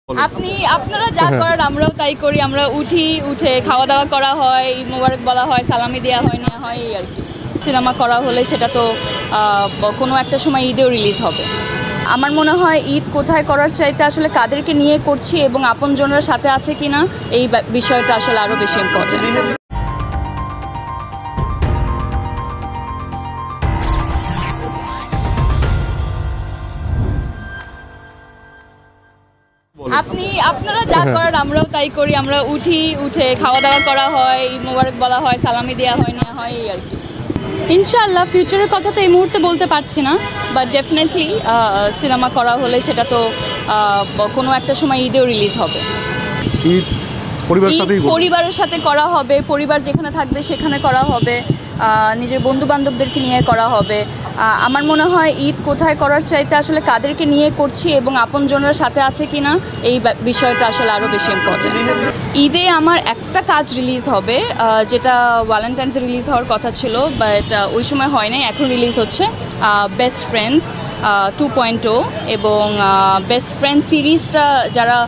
আপনি আপনারা যা করেন আমরাও তাই করি। আমরা উঠে খাওয়া দাওয়া করা হয়, ঈদ মোবারক বলা হয়, সালামি দেওয়া হয়, নেওয়া হয়, এই আর কি। সিনেমা করা হলে সেটা তো কোনো একটা সময় ঈদেও রিলিজ হবে। আমার মনে হয় ঈদ কোথায় করার চাইতে আসলে কাদেরকে নিয়ে করছি এবং আপনজনরা সাথে আছে কিনা এই বিষয়টা আসলে আরও বেশি ইম্পর্টেন্ট। আপনারা যা করেন আমরাও তাই করি। আমরা উঠে খাওয়া দাওয়া করা হয়, ঈদ মোবারক বলা হয়, সালামি দেওয়া হয়, নেওয়া হয়, এই আর কি। ইনশাআল্লাহ ফিউচারের কথা তো এই মুহূর্তে বলতে পারছি না, বাট ডেফিনেটলি সিনেমা করা হলে সেটা তো কোনো একটা সময় ঈদেও রিলিজ হবে। ঈদ পরিবারের সাথে করা হবে, পরিবার যেখানে থাকবে সেখানে করা হবে, নিজের বন্ধু বান্ধবদেরকে নিয়ে করা হবে। আমার মনে হয় ঈদ কোথায় করার চাইতে আসলে কাদেরকে নিয়ে করছি এবং আপনজনরা সাথে আছে কিনা এই বিষয়টা আসলে আরও বেশি ইম্পর্টেন্ট। ঈদে আমার একটা কাজ রিলিজ হবে, যেটা ভ্যালেন্টাইন্স রিলিজ হওয়ার কথা ছিল, বাট ওই সময় হয় নাই, এখন রিলিজ হচ্ছে। বেস্ট ফ্রেন্ড 2.0 এবং বেস্ট ফ্রেন্ড সিরিজটা যারা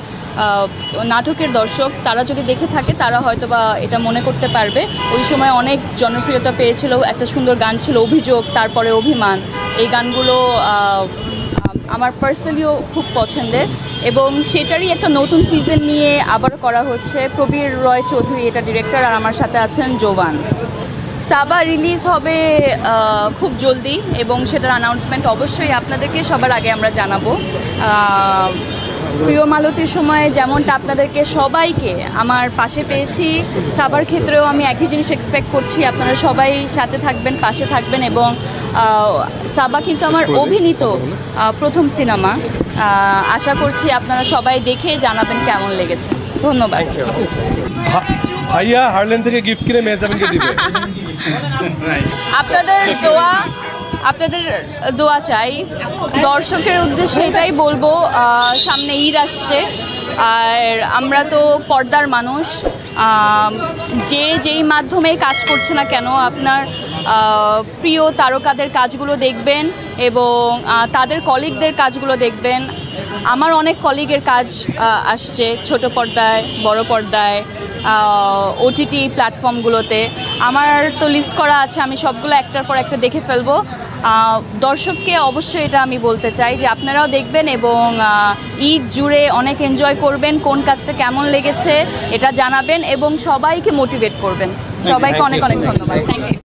নাটকের দর্শক তারা যদি দেখে থাকে তারা হয়তো বা এটা মনে করতে পারবে। ওই সময় অনেক জনপ্রিয়তা পেয়েছিল, একটা সুন্দর গান ছিল অভিযোগ, তারপরে অভিমান। এই গানগুলো আমার পার্সোনালিও খুব পছন্দের এবং সেটারই একটা নতুন সিজন নিয়ে আবারও করা হচ্ছে। প্রবীর রয় চৌধুরী এটা ডিরেক্টর, আর আমার সাথে আছেন জোবান। সাবা রিলিজ হবে খুব জলদি এবং সেটার অ্যানাউন্সমেন্ট অবশ্যই আপনাদেরকে সবার আগে আমরা জানাবো। প্রিয় মালতীর সময় যেমনটা আপনাদেরকে সবাইকে আমার পাশে পেয়েছি, সাবার ক্ষেত্রেও আমি একই জিনিস এক্সপেক্ট করছি। আপনারা সবাই সাথে থাকবেন, পাশে থাকবেন এবং সাবা কিন্তু আমার অভিনীত প্রথম সিনেমা। আশা করছি আপনারা সবাই দেখে জানাবেন কেমন লেগেছে। ধন্যবাদ। ভাইয়া হারল্যান্ড থেকে গিফট কিনে মেহজাবিনকে দিবে। আপনাদের দোয়া চাই। দর্শকের উদ্দেশ্যে এটাই বলবো, সামনে ঈদ আসছে আর আমরা তো পর্দার মানুষ। যেই মাধ্যমে কাজ করছে না কেন আপনার প্রিয় তারকাদের কাজগুলো দেখবেন এবং তাদের কলিগদের কাজগুলো দেখবেন। আমার অনেক কলিগের কাজ আসছে ছোট পর্দায়, বড় পর্দায়, ওটিটি প্ল্যাটফর্মগুলোতে। আমার তো লিস্ট করা আছে, আমি সবগুলো একটার পর একটা দেখে ফেলবো। দর্শককে অবশ্যই এটা আমি বলতে চাই যে আপনারাও দেখবেন এবং ঈদ জুড়ে অনেক এনজয় করবেন। কোন কাজটা কেমন লেগেছে এটা জানাবেন এবং সবাইকে মোটিভেট করবেন। সবাইকে অনেক অনেক ধন্যবাদ। Thank you.